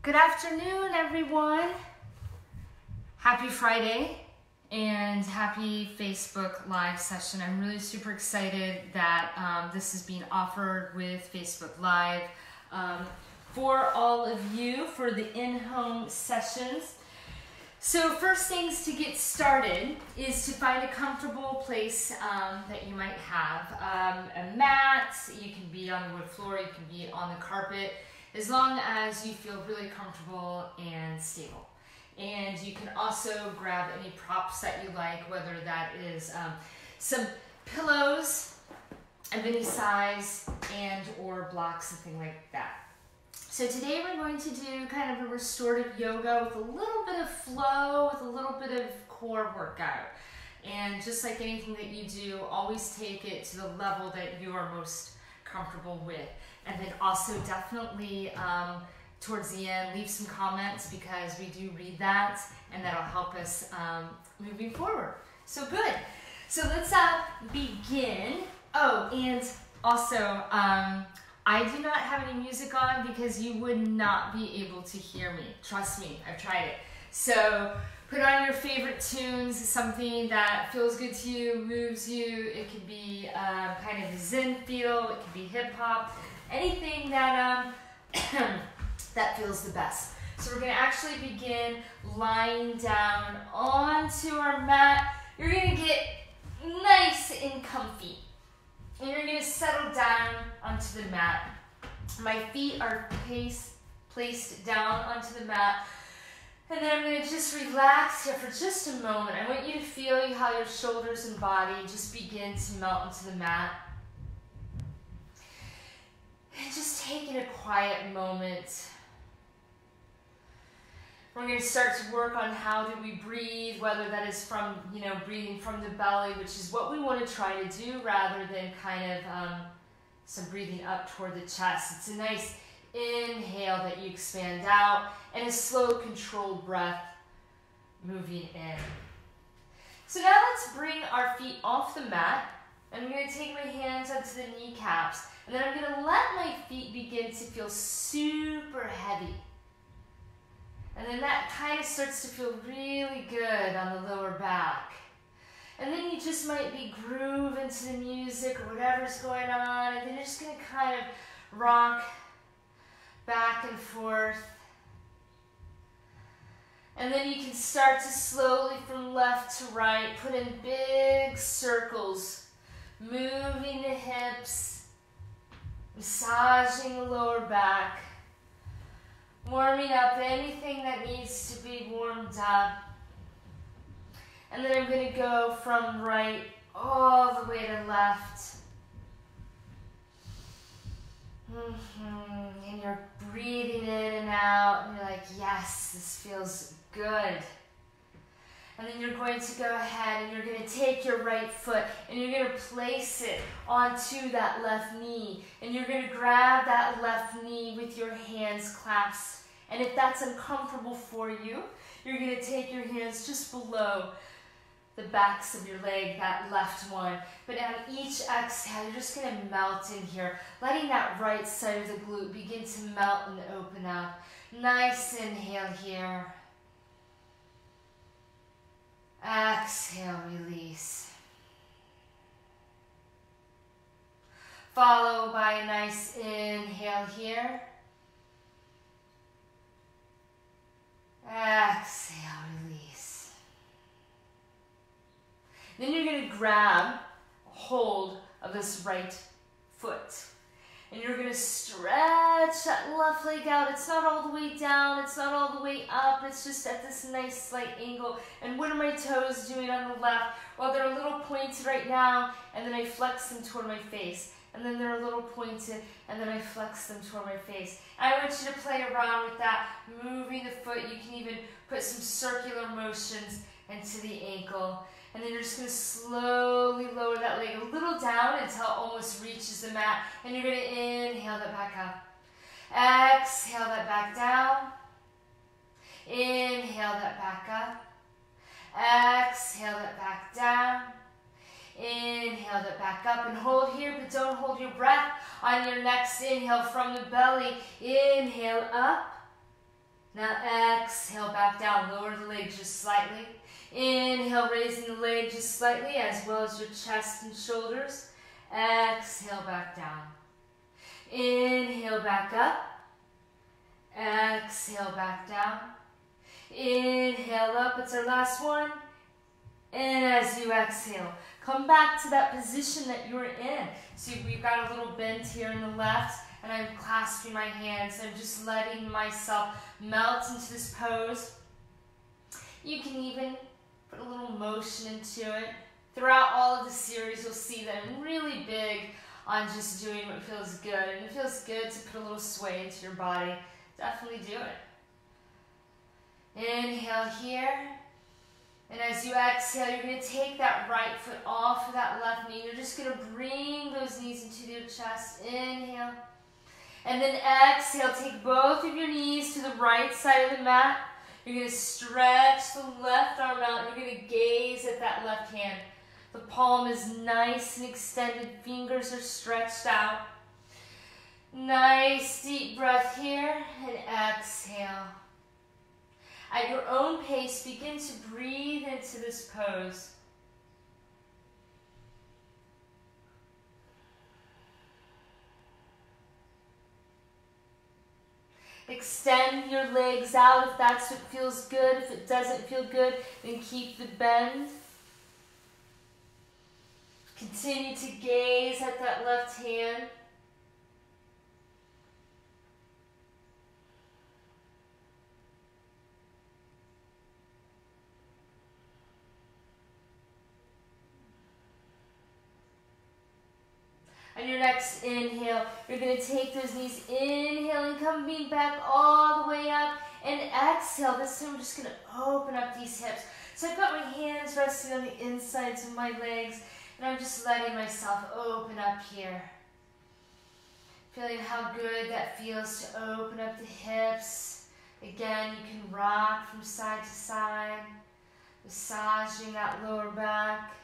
Good afternoon, everyone. Happy Friday and happy Facebook Live session. I'm really super excited that this is being offered with Facebook Live for all of you for the in-home sessions. So first things to get started is to find a comfortable place that you might have. A mat, you can be on the wood floor, you can be on the carpet, as long as you feel really comfortable and stable. And you can also grab any props that you like, whether that is some pillows of any size and or blocks, something like that. So today we're going to do kind of a restorative yoga with a little bit of flow, with a little bit of core workout. And just like anything that you do, always take it to the level that you are most comfortable with. And then also definitely towards the end, leave some comments because we do read that and that'll help us moving forward. So good. So let's begin. Oh, and also, I do not have any music on because you would not be able to hear me. Trust me, I've tried it. So put on your favorite tunes, something that feels good to you, moves you. It could be kind of a Zen feel, it could be hip hop, anything that that feels the best. So we're gonna actually begin lying down onto our mat. You're gonna get nice and comfy. And you're gonna settle down onto the mat. My feet are placed down onto the mat. And then I'm gonna just relax here for just a moment. I want you to feel how your shoulders and body just begin to melt into the mat. And just taking a quiet moment. We're going to start to work on how do we breathe, whether that is from, breathing from the belly, which is what we want to try to do, rather than kind of some breathing up toward the chest. It's a nice inhale that you expand out, and a slow, controlled breath moving in. So now let's bring our feet off the mat, and I'm going to take my hands up to the kneecaps, and then I'm going to let my feet begin to feel super heavy. And then that kind of starts to feel really good on the lower back. And then you just might be grooving to the music or whatever's going on, and then you're just going to kind of rock back and forth. And then you can start to slowly from left to right put in big circles, moving the hips, massaging the lower back, warming up anything that needs to be warmed up. And then I'm going to go from right all the way to left. And you're breathing in and out, and you're like, yes, this feels good. And then you're going to go ahead and you're going to take your right foot and you're going to place it onto that left knee. And you're going to grab that left knee with your hands clasped. And if that's uncomfortable for you, you're going to take your hands just below the backs of your leg, that left one. But on each exhale, you're just going to melt in here, letting that right side of the glute begin to melt and open up. Nice inhale here. Exhale, release. Follow by a nice inhale here. Exhale, release. Then you're going to grab hold of this right foot. And you're going to stretch that left leg out. It's not all the way down. It's not all the way up. It's just at this nice slight angle. And what are my toes doing on the left? Well, they're a little pointed right now, and then I flex them toward my face. And then they're a little pointed, and then I flex them toward my face. I want you to play around with that, moving the foot. You can even put some circular motions into the ankle. And then you're just going to slowly lower that leg a little down until it almost reaches the mat. And you're going to inhale that back up. Exhale that back down. Inhale that back up. Exhale that back down. Inhale that back up and hold here, but don't hold your breath. On your next inhale from the belly, inhale up. Now exhale, back down. Lower the legs just slightly. Inhale, raising the leg just slightly, as well as your chest and shoulders. Exhale, back down. Inhale, back up. Exhale, back down. Inhale up, it's our last one. And as you exhale, come back to that position that you were in. So we've got a little bend here in the left, and I'm clasping my hands. I'm just letting myself melt into this pose. You can even put a little motion into it. Throughout all of the series, you'll see that I'm really big on just doing what feels good. And it feels good to put a little sway into your body. Definitely do it. Inhale here. And as you exhale, you're going to take that right foot off of that left knee. You're just going to bring those knees into your chest. Inhale. And then exhale, take both of your knees to the right side of the mat. You're going to stretch the left arm out. You're going to gaze at that left hand. The palm is nice and extended. Fingers are stretched out. Nice deep breath here and exhale. At your own pace, begin to breathe into this pose. Extend your legs out if that's what feels good. If it doesn't feel good, then keep the bend. Continue to gaze at that left hand. On your next inhale, you're going to take those knees, inhale and coming back all the way up, and exhale. This time I'm just going to open up these hips. So I've got my hands resting on the insides of my legs, and I'm just letting myself open up here. Feeling how good that feels to open up the hips. Again, you can rock from side to side, massaging that lower back.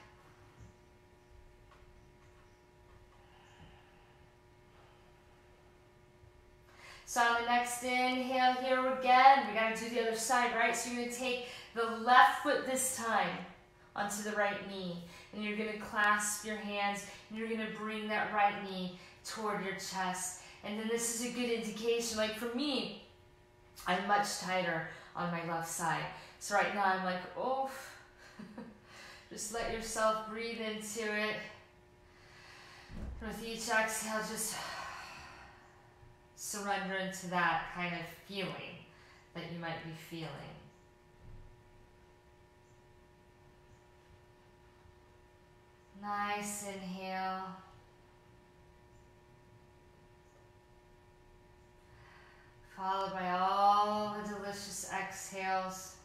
So on the next inhale here again, we got to do the other side, right? So you're going to take the left foot this time onto the right knee. And you're going to clasp your hands, and you're going to bring that right knee toward your chest. And then this is a good indication. Like for me, I'm much tighter on my left side. So right now I'm like, oh, just let yourself breathe into it. With each exhale, just surrender into that kind of feeling that you might be feeling. Nice inhale. Followed by all the delicious exhales.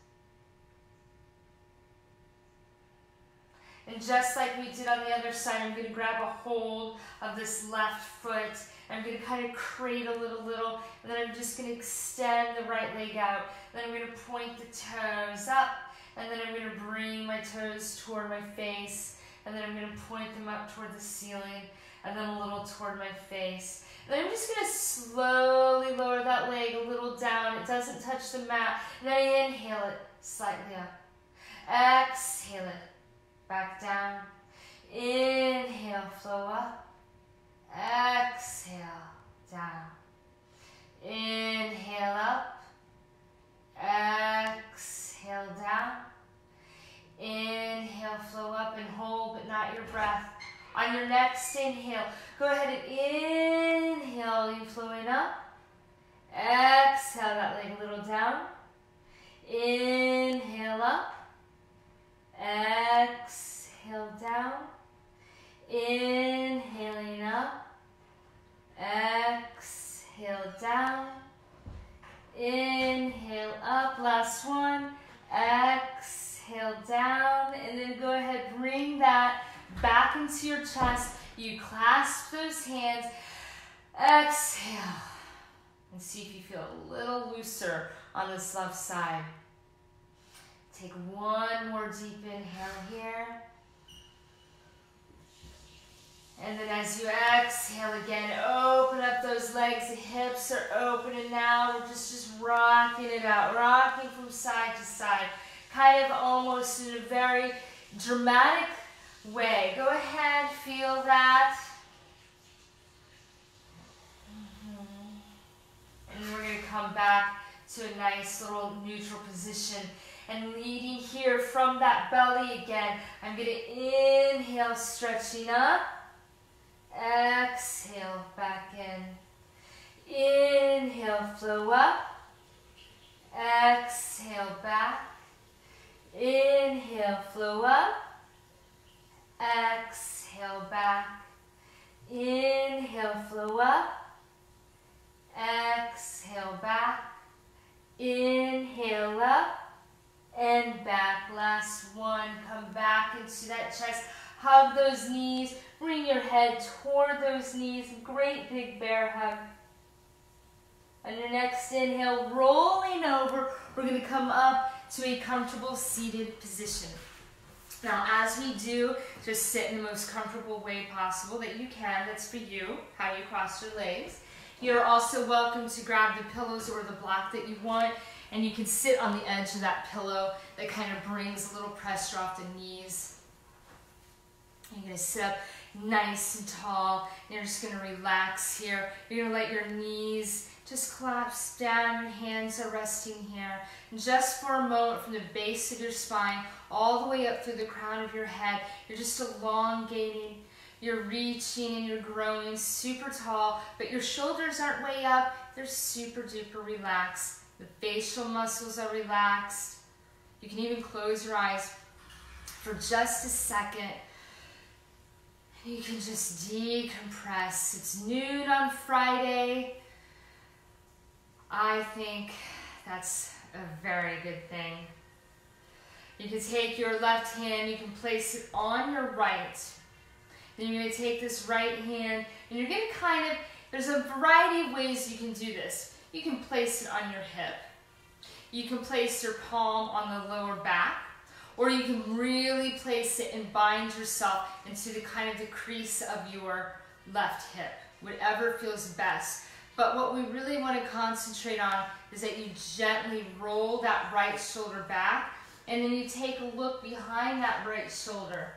And just like we did on the other side, I'm going to grab a hold of this left foot. I'm going to kind of cradle it a little, and then I'm just going to extend the right leg out. Then I'm going to point the toes up, and then I'm going to bring my toes toward my face, and then I'm going to point them up toward the ceiling, and then a little toward my face. And then I'm just going to slowly lower that leg a little down. It doesn't touch the mat. And then I inhale it slightly up. Exhale it back down. Inhale, flow up. Exhale, down. Inhale up. Exhale, down. Inhale, flow up and hold, but not your breath. On your next inhale, go ahead and inhale, you flowing up. Exhale, that leg a little down. Inhale up. Exhale, down. Inhaling up. Exhale, down. Inhale up, last one. Exhale, down. And then go ahead, bring that back into your chest. You clasp those hands. Exhale. And see if you feel a little looser on this left side. Take one more deep inhale here. And then as you exhale again, open up those legs. The hips are opening now. We're just rocking it out, rocking from side to side, kind of almost in a very dramatic way. Go ahead, feel that. And then we're going to come back to a nice little neutral position. And leading here from that belly again, I'm going to inhale, stretching up. Exhale, back in. Inhale, flow up. Exhale, back. Inhale, flow up. Exhale, back. Inhale, flow up. Exhale, back. Inhale, up. And back. Last one. Come back into that chest. Hug those knees. Bring your head toward those knees. Great big bear hug. On your next inhale, rolling over, we're going to come up to a comfortable seated position. Now, as we do, just sit in the most comfortable way possible that you can. That's for you, how you cross your legs. You're also welcome to grab the pillows or the block that you want, and you can sit on the edge of that pillow. That kind of brings a little pressure off the knees. You're going to sit up nice and tall. You're just going to relax here. You're going to let your knees just collapse down. Your hands are resting here. And just for a moment, from the base of your spine all the way up through the crown of your head, you're just elongating. You're reaching and you're growing super tall, but your shoulders aren't way up. They're super duper relaxed. The facial muscles are relaxed. You can even close your eyes for just a second. You can just decompress. It's noon on Friday. I think that's a very good thing. You can take your left hand, you can place it on your right. Then you're going to take this right hand, and you're going to kind of, there's a variety of ways you can do this. You can place it on your hip. You can place your palm on the lower back. Or you can really place it and bind yourself into the kind of the crease of your left hip, whatever feels best. But what we really want to concentrate on is that you gently roll that right shoulder back, and then you take a look behind that right shoulder.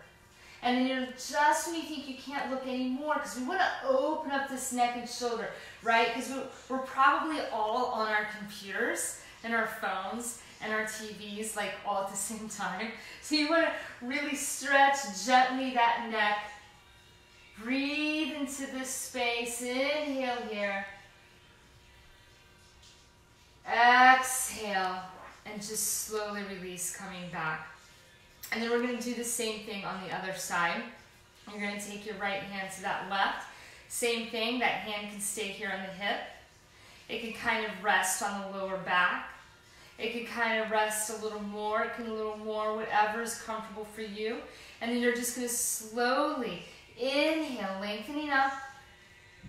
And then you're just when you think you can't look anymore, because we want to open up this neck and shoulder, right? Because we're probably all on our computers and our phones and our TVs, like all at the same time. So you want to really stretch gently that neck. Breathe into this space. Inhale here. Exhale. And just slowly release, coming back. And then we're going to do the same thing on the other side. You're going to take your right hand to that left. Same thing. That hand can stay here on the hip. It can kind of rest on the lower back. It can kind of rest a little more. It can a little more, whatever is comfortable for you. And then you're just going to slowly inhale, lengthening up,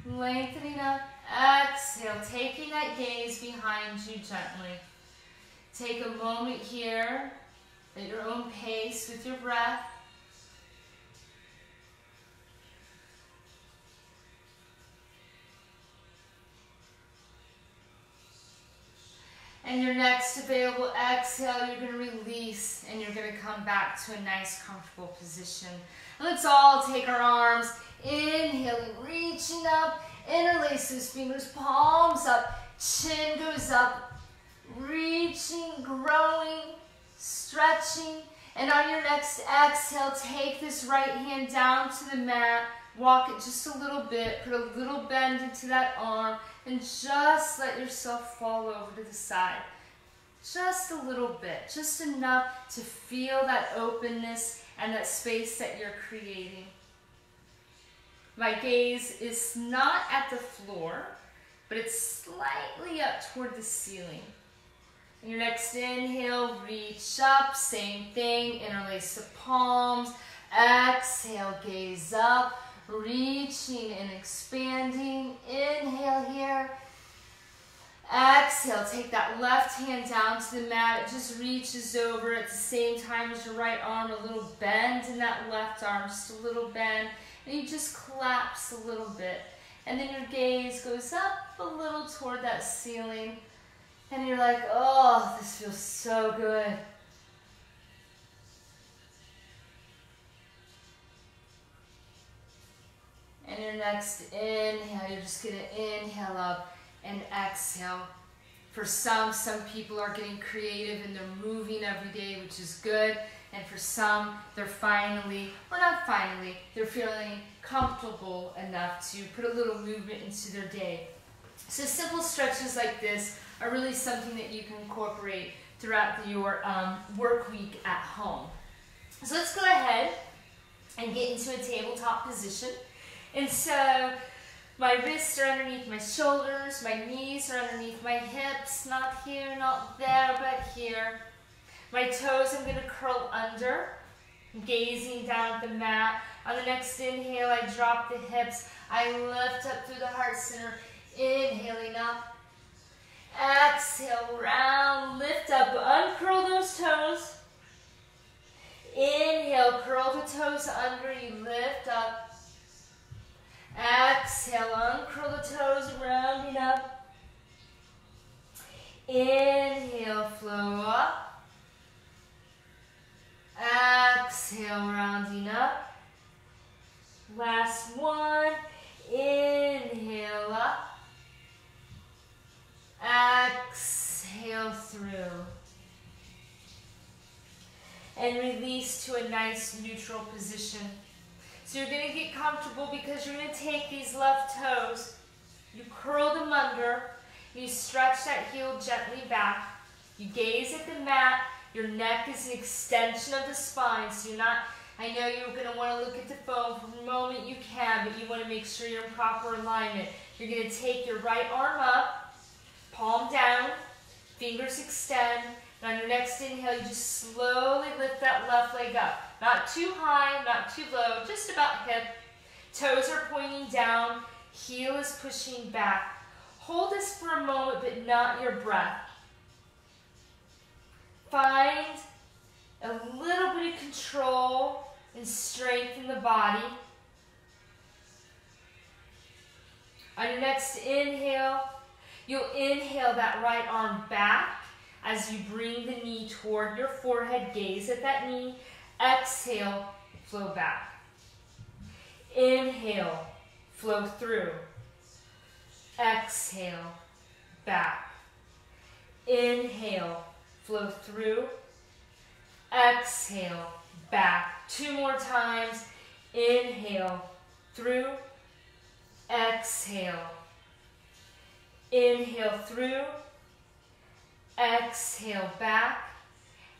exhale, taking that gaze behind you gently. Take a moment here at your own pace with your breath. And your next available exhale, you're going to release and you're going to come back to a nice, comfortable position. And let's all take our arms, inhaling, reaching up, interlace those fingers, palms up, chin goes up, reaching, growing, stretching. And on your next exhale, take this right hand down to the mat, walk it just a little bit, put a little bend into that arm, and just let yourself fall over to the side. Just a little bit, just enough to feel that openness and that space that you're creating. My gaze is not at the floor, but it's slightly up toward the ceiling. And your next inhale, reach up, same thing, interlace the palms. Exhale, gaze up. Reaching and expanding. Inhale here. Exhale, take that left hand down to the mat. It just reaches over at the same time as your right arm. A little bend in that left arm, just a little bend. and you just collapse a little bit. And then your gaze goes up a little toward that ceiling, and you're like, oh, this feels so good. And your next inhale, you're just gonna inhale up and exhale. For some people are getting creative and they're moving every day, which is good. And for some, they're they're feeling comfortable enough to put a little movement into their day. So simple stretches like this are really something that you can incorporate throughout your work week at home. So let's go ahead and get into a tabletop position. And so my wrists are underneath my shoulders, my knees are underneath my hips, not here, not there, but here. My toes I'm going to curl under, gazing down at the mat. On the next inhale, I drop the hips. I lift up through the heart center, inhaling up. Exhale, round, lift up, uncurl those toes. Inhale, curl the toes under, you lift up. Exhale, uncurl the toes, rounding up. Inhale, flow up. Exhale, rounding up. Last one. Inhale up. Exhale through. And release to a nice neutral position. So you're going to get comfortable because you're going to take these left toes, you curl them under, you stretch that heel gently back, you gaze at the mat, your neck is an extension of the spine, so you're not, I know you're going to want to look at the phone for a moment, you can, but you want to make sure you're in proper alignment. You're going to take your right arm up, palm down, fingers extend, and on your next inhale, you just slowly lift that left leg up. Not too high, not too low, just about hip. Toes are pointing down, heel is pushing back. Hold this for a moment, but not your breath. Find a little bit of control and strength in the body. On your next inhale, you'll inhale that right arm back as you bring the knee toward your forehead, gaze at that knee. Exhale, flow back. Inhale, flow through. Exhale, back. Inhale, flow through. Exhale, back. 2 more times. Inhale, through. Exhale. Inhale, through. Exhale, back.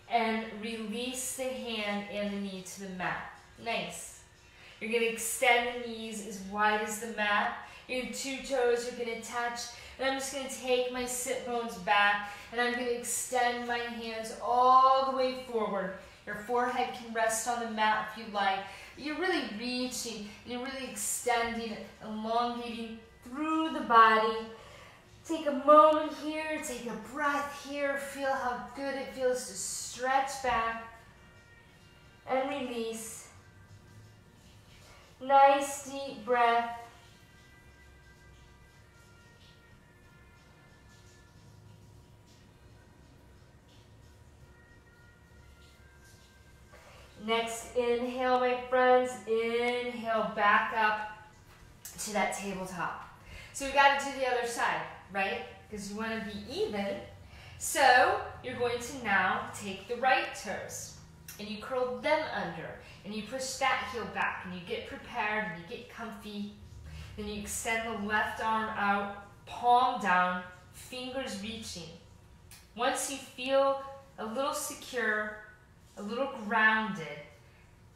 And release the hand and the knee to the mat. Nice. You're going to extend the knees as wide as the mat. Your 2 toes are going to touch. And I'm just going to take my sit bones back and I'm going to extend my hands all the way forward. Your forehead can rest on the mat if you like. You're really reaching, you're really extending, elongating through the body. Take a moment here, take a breath here, feel how good it feels to stretch back and release. Nice deep breath. Next inhale, my friends, inhale back up to that tabletop. So we got to do the other side, right? Because you want to be even. So you're going to now take the right toes and you curl them under and you push that heel back and you get prepared and you get comfy. Then you extend the left arm out, palm down, fingers reaching. Once you feel a little secure, a little grounded,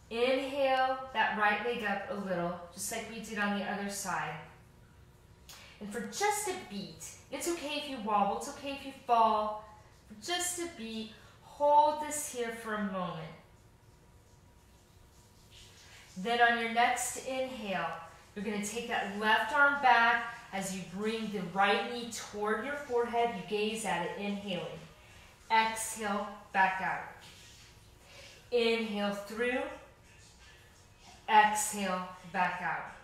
inhale that right leg up a little, just like we did on the other side. And for just a beat, it's okay if you wobble, it's okay if you fall. For just a beat, hold this here for a moment. Then on your next inhale, you're going to take that left arm back as you bring the right knee toward your forehead. You gaze at it, inhaling. Exhale, back out. Inhale through. exhale, back out.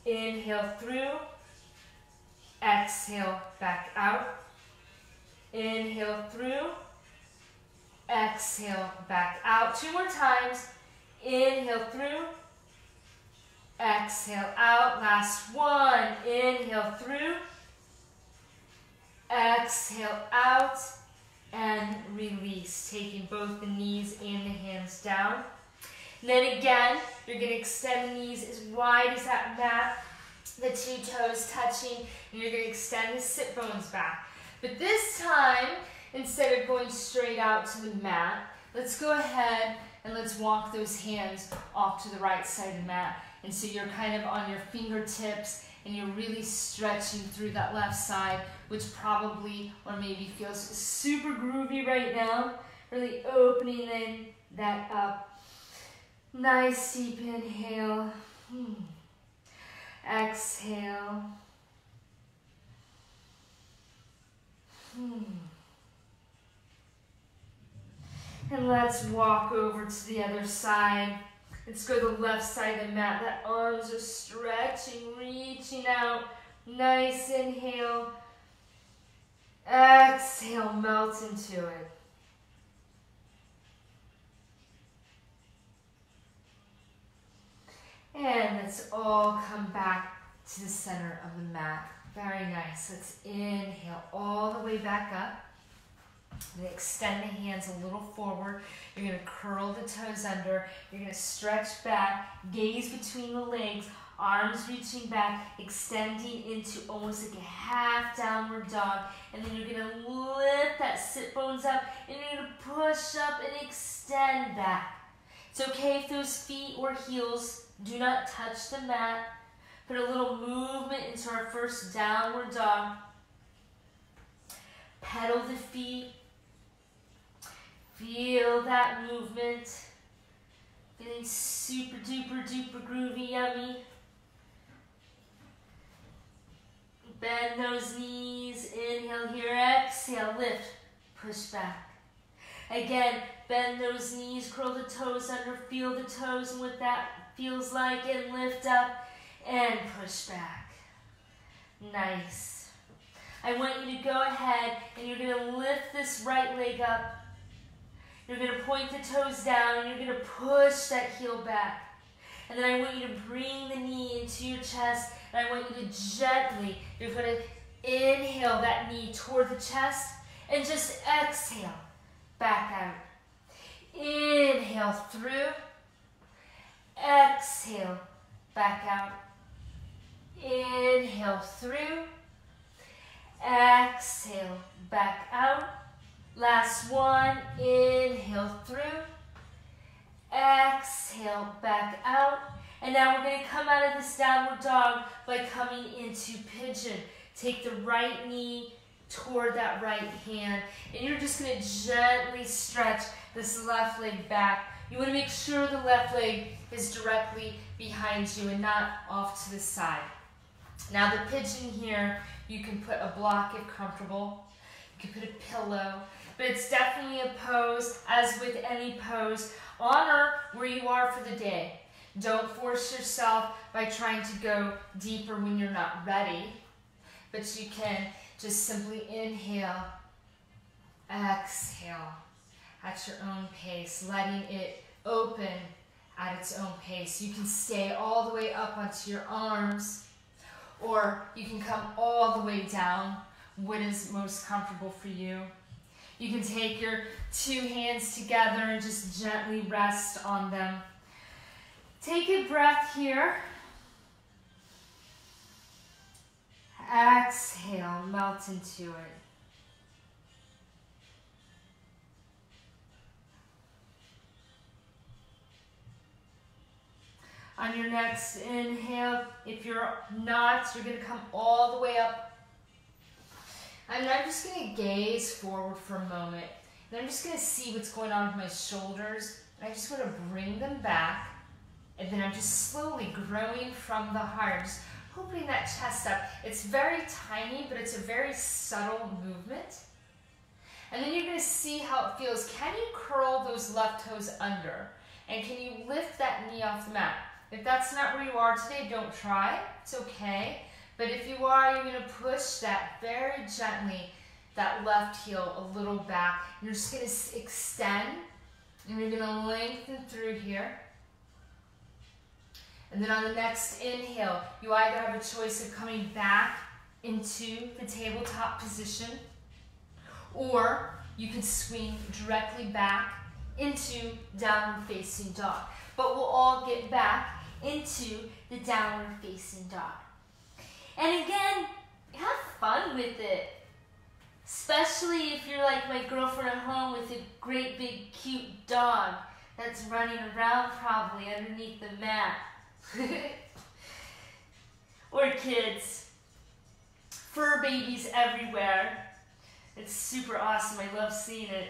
Inhale through, exhale, back out. Inhale through, exhale, back out. 2 more times. Inhale through, exhale out. Last one. Inhale through, exhale out, and release. Taking both the knees and the hands down. And then again, you're going to extend the knees as wide as that mat, the 2 toes touching, and you're going to extend the sit bones back. But this time, instead of going straight out to the mat, let's go ahead and let's walk those hands off to the right side of the mat. And so you're kind of on your fingertips and you're really stretching through that left side, which probably or maybe feels super groovy right now. Really opening that up. Nice deep inhale. Exhale. And let's walk over to the other side. Let's go to the left side of the mat. That arms are stretching, reaching out. Nice inhale. Exhale, melt into it. And let's all come back to the center of the mat. Very nice. Let's inhale all the way back up. And extend the hands a little forward. You're going to curl the toes under. You're going to stretch back, gaze between the legs, arms reaching back, extending into almost like a half downward dog. And then you're going to lift that sit bones up, and you're going to push up and extend back. It's okay if those feet or heels do not touch the mat. Put a little movement into our first downward dog. Pedal the feet. Feel that movement. Feeling super duper duper groovy, yummy. Bend those knees. Inhale here. Exhale. Lift. Push back. Again, bend those knees. Curl the toes under. Feel the toes and what that feels like. And lift up. And push back. Nice. I want you to go ahead and you're going to lift this right leg up. You're going to point the toes down and you're going to push that heel back. And then I want you to bring the knee into your chest, and I want you to gently, you're going to inhale that knee toward the chest and just exhale back out. Inhale through. Exhale back out. Inhale through. Exhale back out. Last one. Inhale through. Exhale back out. And now we're going to come out of this downward dog by coming into pigeon. Take the right knee toward that right hand. And you're just going to gently stretch this left leg back. You want to make sure the left leg is directly behind you and not off to the side. Now the pigeon here, you can put a block if comfortable. You can put a pillow. But it's definitely a pose, as with any pose. Honor where you are for the day. Don't force yourself by trying to go deeper when you're not ready. But you can just simply inhale, exhale at your own pace, letting it open at its own pace. You can stay all the way up onto your arms, or you can come all the way down, what is most comfortable for you. You can take your two hands together and just gently rest on them. Take a breath here. Exhale, melt into it. On your next inhale, if you're not, you're going to come all the way up. And I'm just going to gaze forward for a moment. And I'm just going to see what's going on with my shoulders. And I just want to bring them back. And then I'm just slowly growing from the heart. Just opening that chest up. It's very tiny, but it's a very subtle movement. And then you're going to see how it feels. Can you curl those left toes under? And can you lift that knee off the mat? If that's not where you are today, don't try. It's okay. But if you are, you're going to push that very gently, that left heel a little back. You're just going to extend, and you're going to lengthen through here. And then on the next inhale, you either have a choice of coming back into the tabletop position, or you can swing directly back into downward facing dog. But we'll all get back into the downward facing dog. And again, have fun with it. Especially if you're like my girlfriend at home with a great big cute dog that's running around probably underneath the mat. Or kids. Fur babies everywhere. It's super awesome. I love seeing it.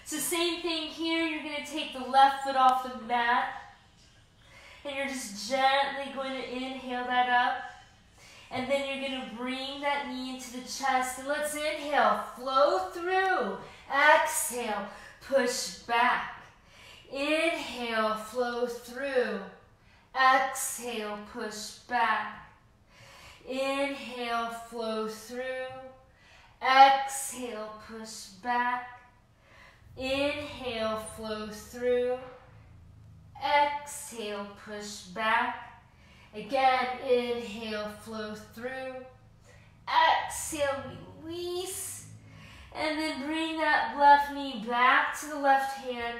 So same thing here. You're going to take the left foot off the mat. And you're just gently going to inhale that up. And then you're going to bring that knee into the chest. And let's inhale. Flow through. Exhale. Push back. Inhale. Flow through. Exhale. Push back. Inhale. Flow through. Exhale. Push back. Inhale. Flow through. Exhale. Push back. Again, inhale, flow through. Exhale, release. And then bring that left knee back to the left hand,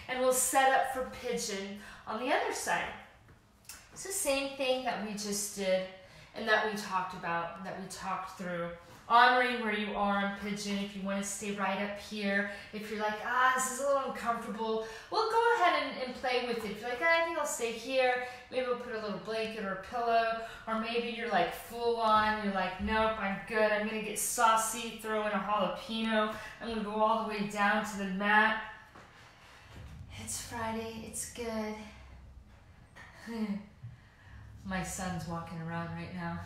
and we'll set up for pigeon on the other side. It's the same thing that we just did and that we talked about, and that we talked through. Honoring where you are in pigeon. If you want to stay right up here, if you're like, this is a little uncomfortable, well, go ahead and play with it. If you're like, I think I'll stay here, maybe we'll put a little blanket or a pillow, or maybe you're like full on, you're like, nope, I'm good, I'm going to get saucy, throw in a jalapeno, I'm going to go all the way down to the mat. It's Friday, it's good. My son's walking around right now.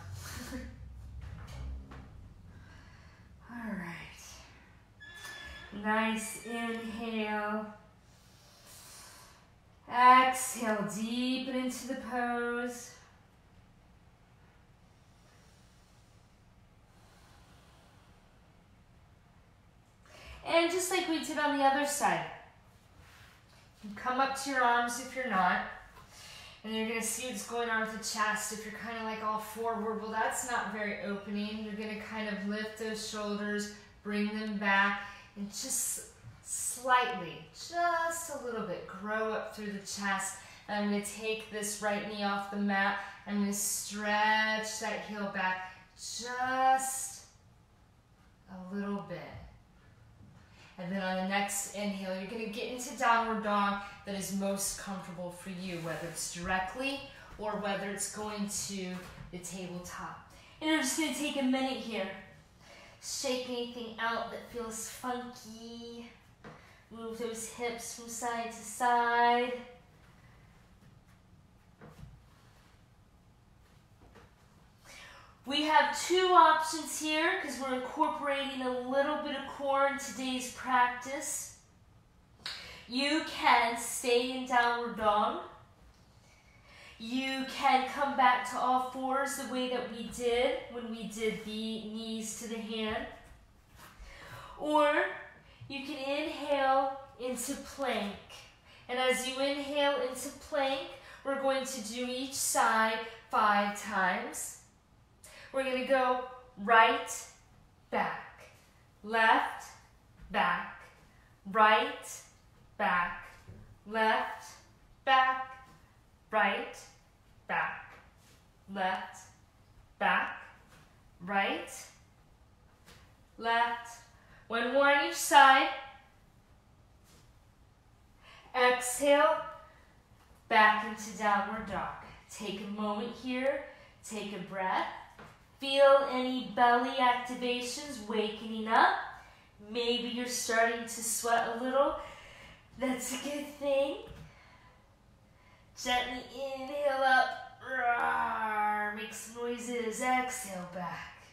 All right. Nice inhale. Exhale, deepen into the pose. And just like we did on the other side, you come up to your arms if you're not. And you're going to see what's going on with the chest. If you're kind of like all forward, well, that's not very opening. You're going to kind of lift those shoulders, bring them back, and just slightly, just a little bit, grow up through the chest. And I'm going to take this right knee off the mat. I'm going to stretch that heel back just a little bit. And then on the next inhale, you're going to get into downward dog that is most comfortable for you, whether it's directly or whether it's going to the tabletop. And we're just going to take a minute here. Shake anything out that feels funky. Move those hips from side to side. We have two options here because we're incorporating a little bit of core in today's practice. You can stay in downward dog. You can come back to all fours the way that we did when we did the knees to the hand. Or you can inhale into plank. And as you inhale into plank, we're going to do each side 5 times. We're going to go right, back, left, back, right, back, left, back, right, back, left, back, right, left. One more on each side. Exhale, back into downward dog. Take a moment here, take a breath. Feel any belly activations wakening up. Maybe you're starting to sweat a little. That's a good thing. Gently inhale up. Roar. Make some noises. Exhale back.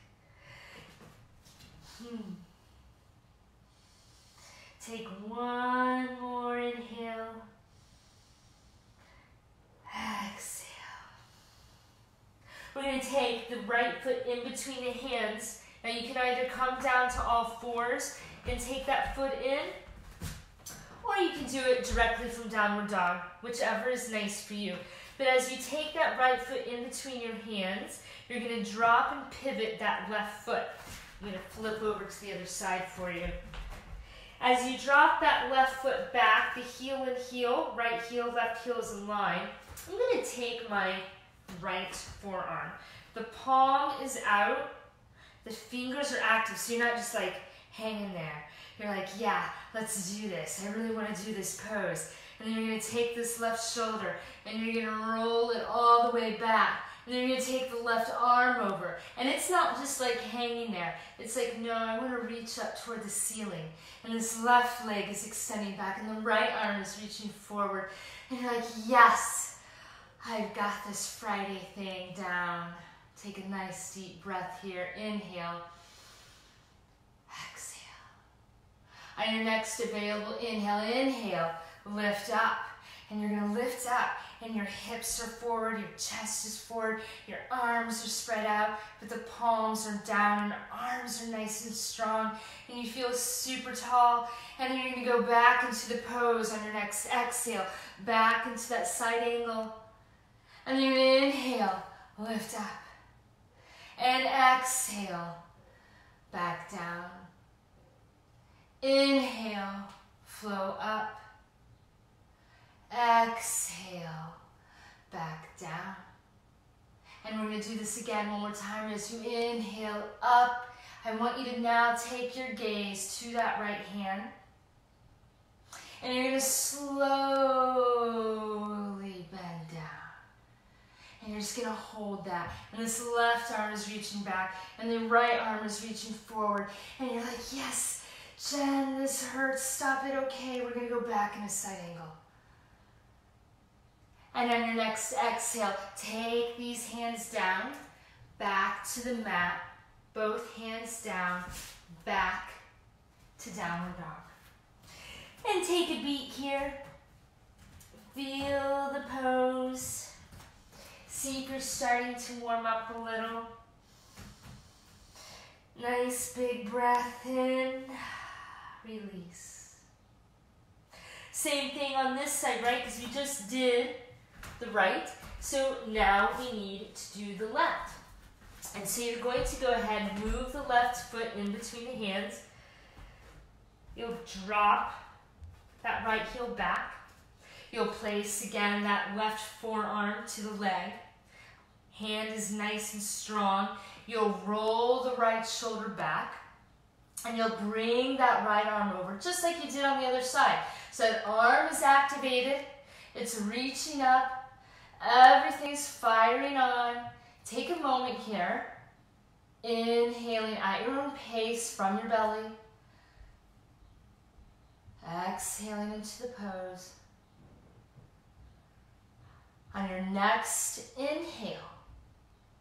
Take one more inhale. right foot in between the hands. Now you can either come down to all fours and take that foot in, or you can do it directly from downward dog, whichever is nice for you. But as you take that right foot in between your hands, you're going to drop and pivot that left foot. I'm going to flip over to the other side for you. As you drop that left foot back, the heel and heel, right heel, left heel is in line. I'm going to take my right forearm. The palm is out, the fingers are active, so you're not just like hanging there. You're like, yeah, let's do this. I really want to do this pose. And then you're going to take this left shoulder and you're going to roll it all the way back. And then you're going to take the left arm over. And it's not just like hanging there. It's like, no, I want to reach up toward the ceiling. And this left leg is extending back and the right arm is reaching forward. And you're like, yes, I've got this Friday thing down. Take a nice deep breath here. Inhale. Exhale. On your next available inhale, inhale. Lift up, and you're going to lift up, and your hips are forward, your chest is forward, your arms are spread out, but the palms are down, and arms are nice and strong, and you feel super tall, and then you're going to go back into the pose on your next exhale, back into that side angle, and then you're going to inhale, lift up, and exhale, back down, inhale, flow up, exhale, back down. And we're going to do this again one more time. As you inhale up, I want you to now take your gaze to that right hand. And you're going to slowly bend down. And you're just going to hold that. And this left arm is reaching back, and the right arm is reaching forward. And you're like, yes, Jen, this hurts. Stop it. Okay, we're going to go back in a side angle. And on your next exhale, take these hands down, back to the mat, both hands down, back to downward dog. And take a beat here. Feel the pose. See if you're starting to warm up a little. Nice big breath in, release. Same thing on this side, right? Because we just did the right, so now we need to do the left. And so you're going to go ahead and move the left foot in between the hands. You'll drop that right heel back. You'll place again that left forearm to the leg. Hand is nice and strong. You'll roll the right shoulder back, and you'll bring that right arm over, just like you did on the other side. So that arm is activated, it's reaching up, everything's firing on. Take a moment here, inhaling at your own pace from your belly, exhaling into the pose. On your next inhale,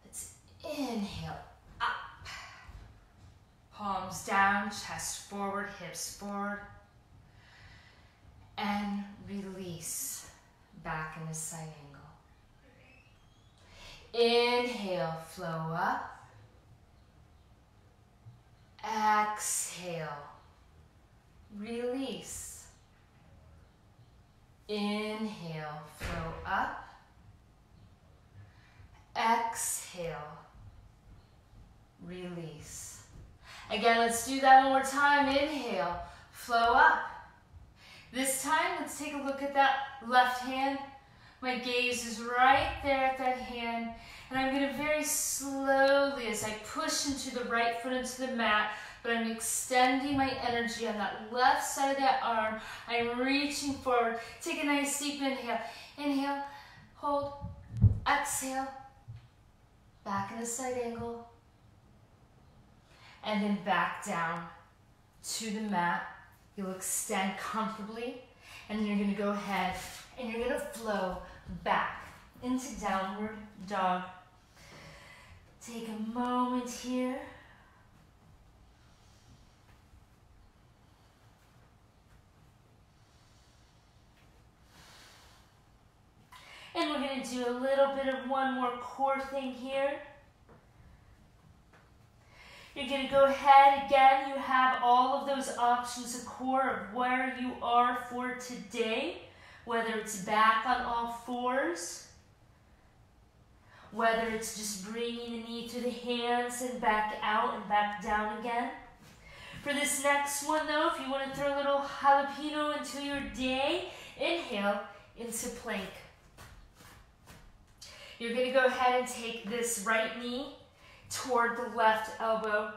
let's inhale up, palms down, chest forward, hips forward, and release back in the side angle. Inhale, flow up. Exhale, release. Inhale, flow up. Exhale, release. Again, let's do that one more time. Inhale, flow up. This time, let's take a look at that left hand. My gaze is right there at that hand, and I'm going to very slowly, as I push into the right foot into the mat, but I'm extending my energy on that left side of that arm. I'm reaching forward. Take a nice deep inhale. Inhale, hold, exhale, back in a side angle, and then back down to the mat. You'll extend comfortably, and then you're going to go ahead and you're going to flow back into downward dog. Take a moment here. And we're going to do a little bit of one more core thing here. You're going to go ahead again. You have all of those options, a core of where you are for today, whether it's back on all fours, whether it's just bringing the knee to the hands and back out and back down again. For this next one though, if you want to throw a little jalapeno into your day, inhale into plank. You're going to go ahead and take this right knee toward the left elbow,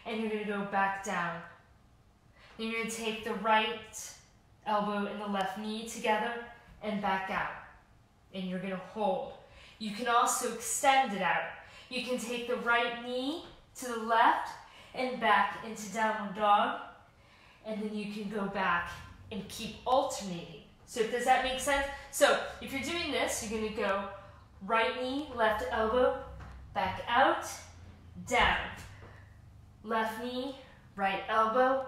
and you're going to go back down. Then you're going to take the right elbow and the left knee together and back out, and you're going to hold. You can also extend it out. You can take the right knee to the left and back into downward dog, and then you can go back and keep alternating. So does that make sense? So if you're doing this, you're going to go right knee, left elbow, back out, down. Left knee, right elbow,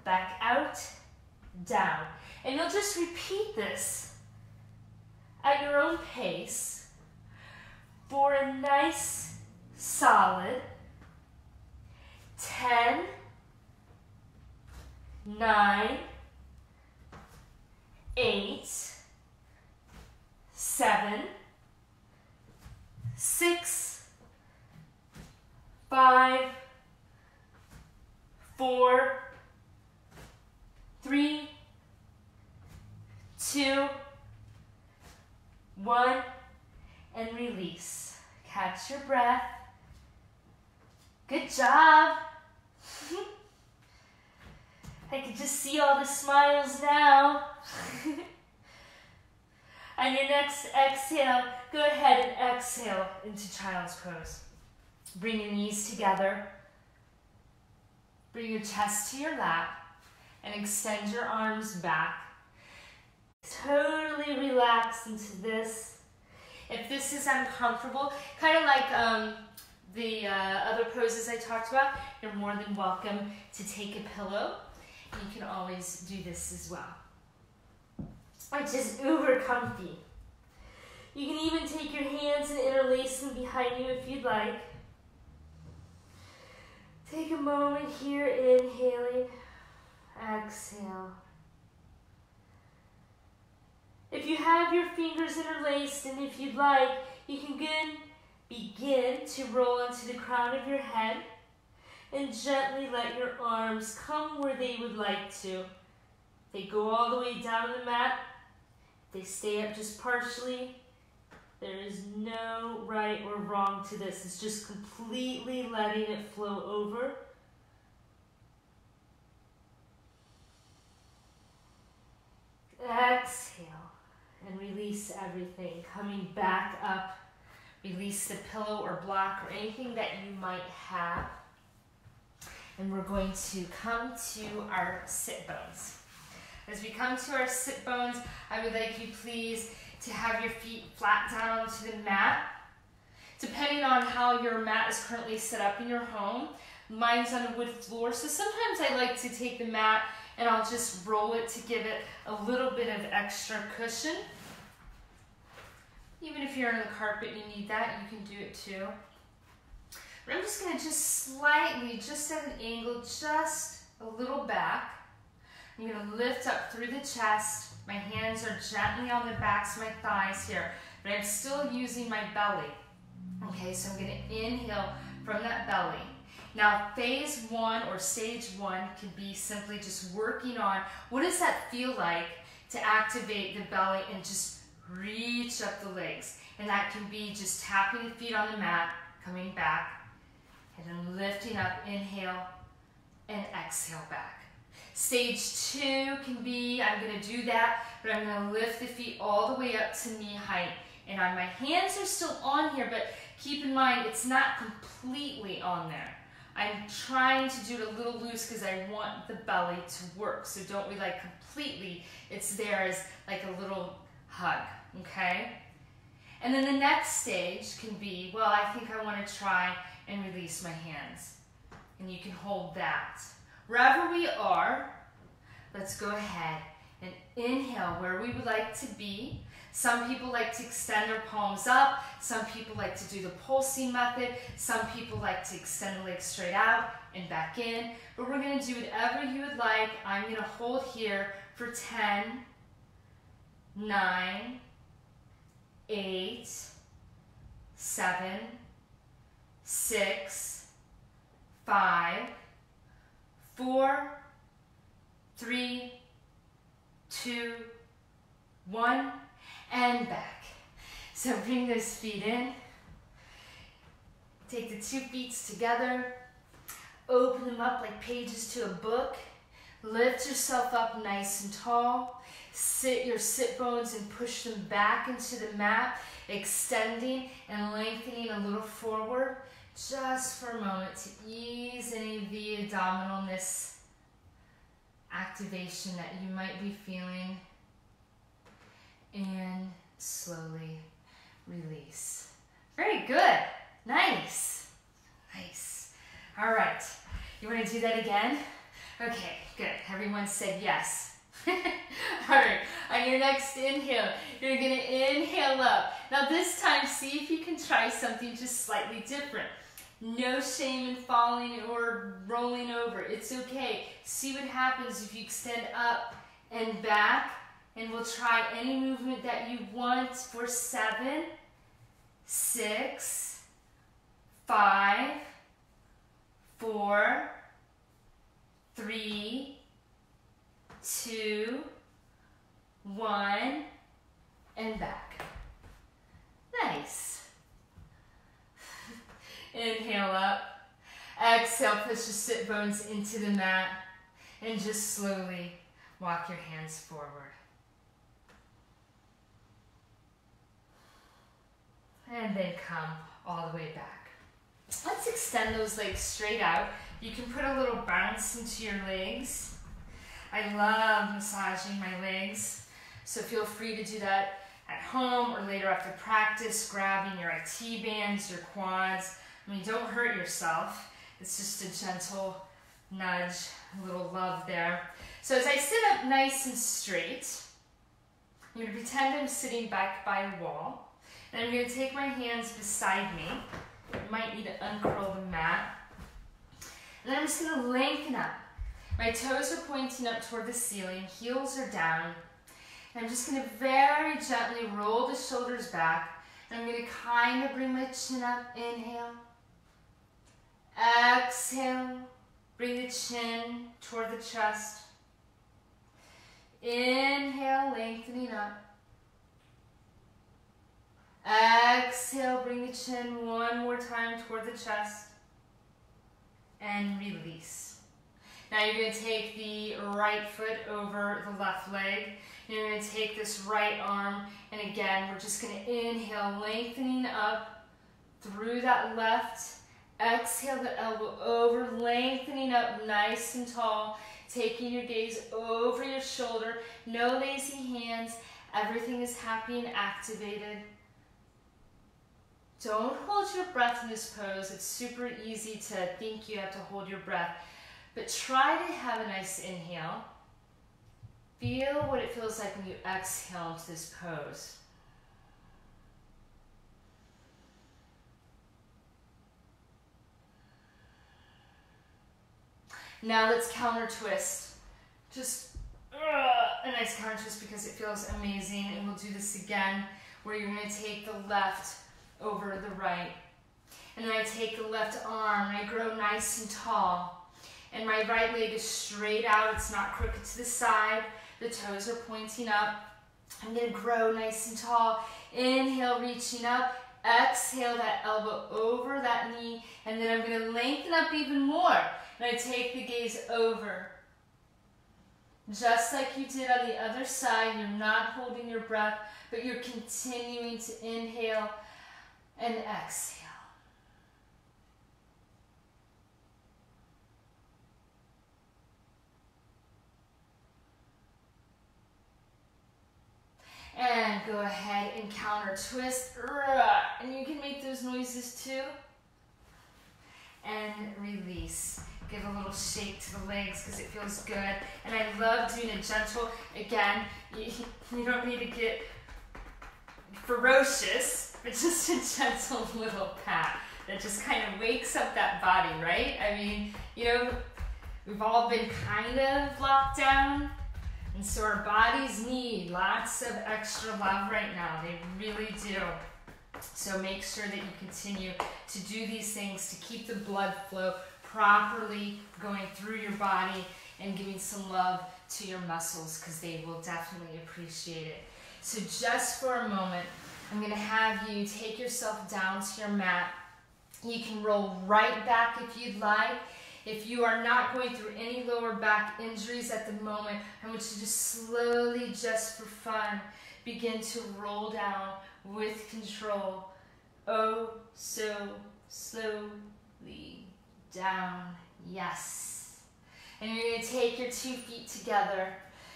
back out, down. And you'll just repeat this at your own pace for a nice, solid 10, 9, 8, 7, 6, 5, 4, 3, 2, 1, and release. Catch your breath. Good job. I can just see all the smiles now. On your next exhale, go ahead and exhale into child's pose. Bring your knees together. Bring your chest to your lap and extend your arms back. Totally relax into this. If this is uncomfortable, kind of like the other poses I talked about, you're more than welcome to take a pillow. You can always do this as well, which is uber comfy. You can even take your hands and interlace them behind you if you'd like. Take a moment here, inhaling, exhale. If you have your fingers interlaced, and if you'd like, you can begin to roll into the crown of your head and gently let your arms come where they would like to. They go all the way down the mat. They stay up just partially. There is no right or wrong to this. It's just completely letting it flow over. Exhale and release everything. Coming back up, release the pillow or block or anything that you might have. And we're going to come to our sit bones. As we come to our sit bones, I would like you please to have your feet flat down onto the mat. Depending on how your mat is currently set up in your home, mine's on a wood floor, so sometimes I like to take the mat and I'll just roll it to give it a little bit of extra cushion. Even if you're on the carpet and you need that, you can do it too. But I'm just going to slightly, just at an angle, just a little back. I'm going to lift up through the chest. My hands are gently on the backs of my thighs here, but I'm still using my belly. Okay, so I'm going to inhale from that belly. Now, phase one or stage one can be simply just working on what does that feel like to activate the belly and just reach up the legs. And that can be just tapping the feet on the mat, coming back, and then lifting up, inhale, and exhale back. Stage two can be, I'm going to do that, but I'm going to lift the feet all the way up to knee height. And my hands are still on here, but keep in mind, it's not completely on there. I'm trying to do it a little loose because I want the belly to work. So don't be like completely, it's there as like a little hug, okay? And then the next stage can be, well, I think I want to try and release my hands. And you can hold that. Wherever we are, let's go ahead and inhale where we would like to be. Some people like to extend their palms up. Some people like to do the pulsing method. Some people like to extend the legs straight out and back in. But we're going to do whatever you would like. I'm going to hold here for 10, 9, 8, 7, 6, 5, 4, 3, 2, 1, and back. So bring those feet in. Take the 2 feet together. Open them up like pages to a book. Lift yourself up nice and tall. Sit your sit bones and push them back into the mat, extending and lengthening a little forward just for a moment to ease any of the abdominalness activation that you might be feeling, and slowly release. Very good. Nice. Nice. All right. You want to do that again? Okay, good. Everyone said yes. All right, on your next inhale, you're going to inhale up. Now this time, see if you can try something just slightly different. No shame in falling or rolling over. It's okay. See what happens if you extend up and back, and we'll try any movement that you want for 7, 6, 5, 4, 3, 2, 1, and back. Nice. Inhale up. Exhale, push your sit bones into the mat, and just slowly walk your hands forward. And then come all the way back. Let's extend those legs straight out. You can put a little bounce into your legs. I love massaging my legs, so feel free to do that at home or later after practice, grabbing your IT bands, your quads. I mean, don't hurt yourself. It's just a gentle nudge, a little love there. So as I sit up nice and straight, I'm going to pretend I'm sitting back by a wall, and I'm going to take my hands beside me. You might need to uncurl the mat. And then I'm just going to lengthen up. My toes are pointing up toward the ceiling, heels are down. And I'm just going to very gently roll the shoulders back. And I'm going to kind of bring my chin up. Inhale. Exhale. Bring the chin toward the chest. Inhale, lengthening up. Exhale, bring the chin one more time toward the chest. And release. Now you're going to take the right foot over the left leg. You're going to take this right arm, and again, we're just going to inhale, lengthening up through that left. Exhale the elbow over, lengthening up nice and tall, taking your gaze over your shoulder. No lazy hands. Everything is happy and activated. Don't hold your breath in this pose. It's super easy to think you have to hold your breath. But try to have a nice inhale. Feel what it feels like when you exhale into this pose. Now let's counter twist. Just a nice counter twist because it feels amazing. And we'll do this again where you're going to take the left over the right. And then I take the left arm and I grow nice and tall. And my right leg is straight out. It's not crooked to the side. The toes are pointing up. I'm going to grow nice and tall. Inhale, reaching up. Exhale that elbow over that knee. And then I'm going to lengthen up even more. And I take the gaze over. Just like you did on the other side, you're not holding your breath, but you're continuing to inhale and exhale. And go ahead and counter twist. And you can make those noises too. And release. Give a little shake to the legs because it feels good. And I love doing a gentle, again, you don't need to get ferocious, but just a gentle little pat that just kind of wakes up that body, right? I mean, you know, we've all been kind of locked down, and so our bodies need lots of extra love right now. They really do. So make sure that you continue to do these things to keep the blood flow properly going through your body and giving some love to your muscles, because they will definitely appreciate it. So just for a moment, I'm going to have you take yourself down to your mat. You can roll right back if you'd like. If you are not going through any lower back injuries at the moment, I want you to just slowly, just for fun, begin to roll down with control. Oh, so slowly down. Yes. And you're going to take your 2 feet together,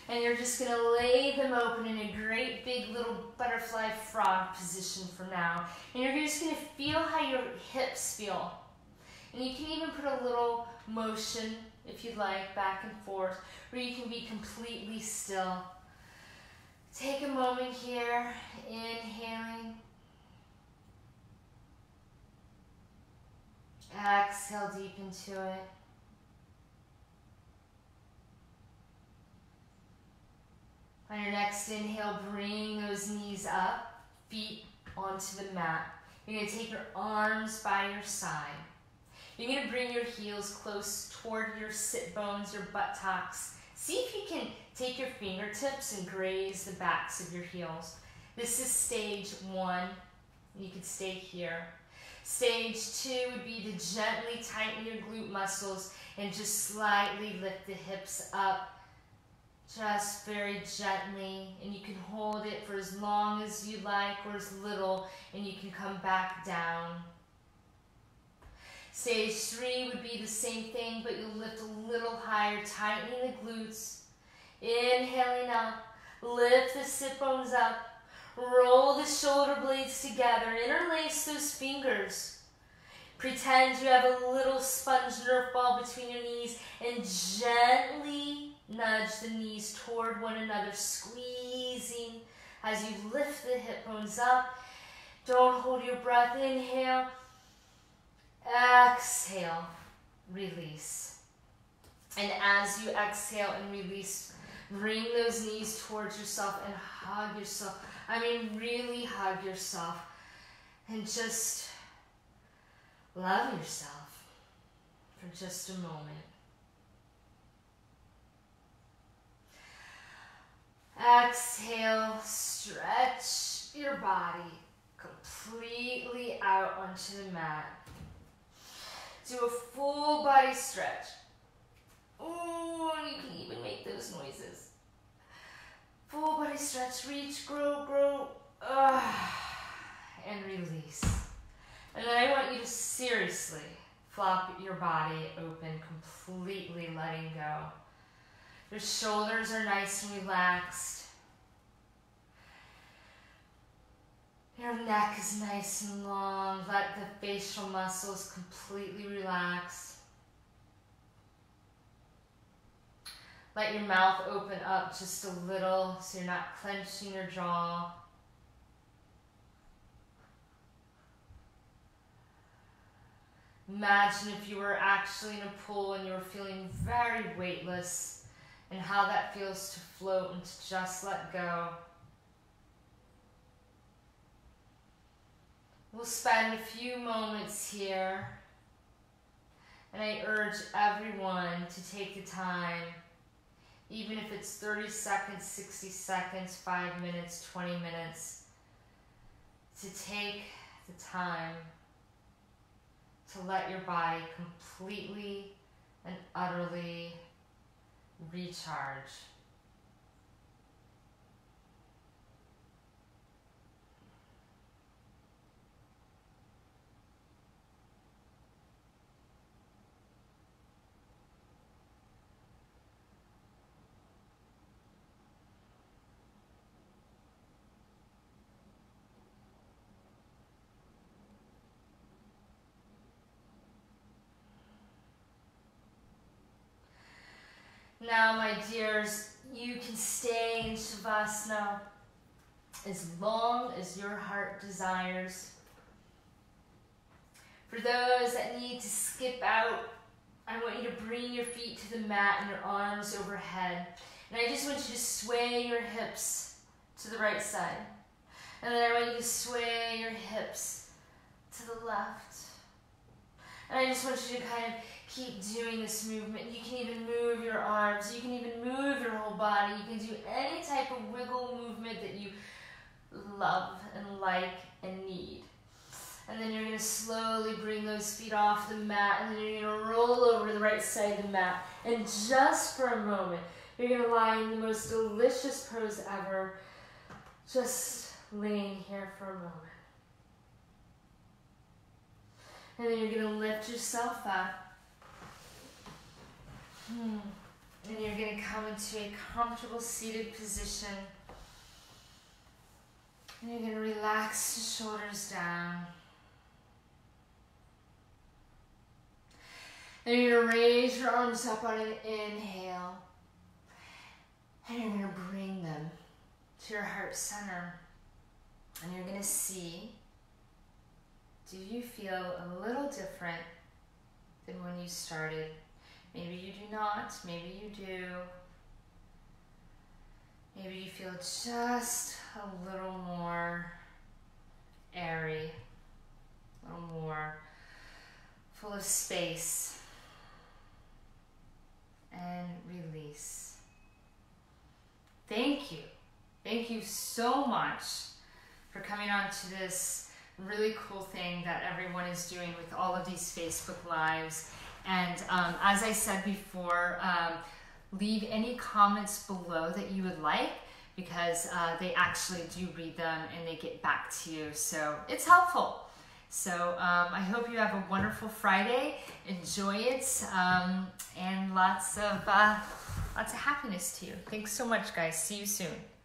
and you're just going to lay them open in a great big little butterfly frog position for now. And you're just going to feel how your hips feel. And you can even put a little motion, if you'd like, back and forth, where you can be completely still. Take a moment here, inhaling. Exhale deep into it. On your next inhale, bring those knees up, feet onto the mat. You're going to take your arms by your side. You're going to bring your heels close toward your sit bones, your buttocks. See if you can take your fingertips and graze the backs of your heels. This is stage 1. You could stay here. Stage 2 would be to gently tighten your glute muscles and just slightly lift the hips up. Just very gently, and you can hold it for as long as you like or as little, and you can come back down. Stage 3 would be the same thing, but you'll lift a little higher, tightening the glutes. Inhaling up, lift the sit bones up, roll the shoulder blades together, interlace those fingers. Pretend you have a little sponge nerf ball between your knees, and gently nudge the knees toward one another, squeezing as you lift the hip bones up. Don't hold your breath. Inhale. Exhale. Release. And as you exhale and release, bring those knees towards yourself and hug yourself. I mean, really hug yourself. And just love yourself for just a moment. Exhale, stretch your body completely out onto the mat. Do a full body stretch. Ooh, and you can even make those noises. Full body stretch, reach, grow, and release. And then I want you to seriously flop your body open, completely letting go. Your shoulders are nice and relaxed. Your neck is nice and long. Let the facial muscles completely relax. Let your mouth open up just a little so you're not clenching your jaw. Imagine if you were actually in a pool and you were feeling very weightless, and how that feels to float and to just let go. We'll spend a few moments here, and I urge everyone to take the time, even if it's 30 seconds, 60 seconds, 5 minutes, 20 minutes, to take the time to let your body completely and utterly recharge. Now, my dears, you can stay in Shavasana as long as your heart desires. For those that need to skip out, I want you to bring your feet to the mat and your arms overhead. And I just want you to sway your hips to the right side. And then I want you to sway your hips to the left. And I just want you to kind of keep doing this movement. You can even move your arms. You can even move your whole body. You can do any type of wiggle movement that you love and like and need. And then you're going to slowly bring those feet off the mat, and then you're going to roll over to the right side of the mat. And just for a moment, you're going to lie in the most delicious pose ever, just laying here for a moment. And then you're going to lift yourself up. And you're going to come into a comfortable seated position. And you're going to relax the shoulders down. And you're going to raise your arms up on an inhale. And you're going to bring them to your heart center. And you're going to see, do you feel a little different than when you started? Maybe you do not, maybe you do. Maybe you feel just a little more airy, a little more full of space. And release. Thank you. Thank you so much for coming on to this really cool thing that everyone is doing with all of these Facebook Lives. And as I said before, leave any comments below that you would like, because they actually do read them and they get back to you. So it's helpful. So I hope you have a wonderful Friday. Enjoy it, and lots of happiness to you. Thanks so much, guys. See you soon.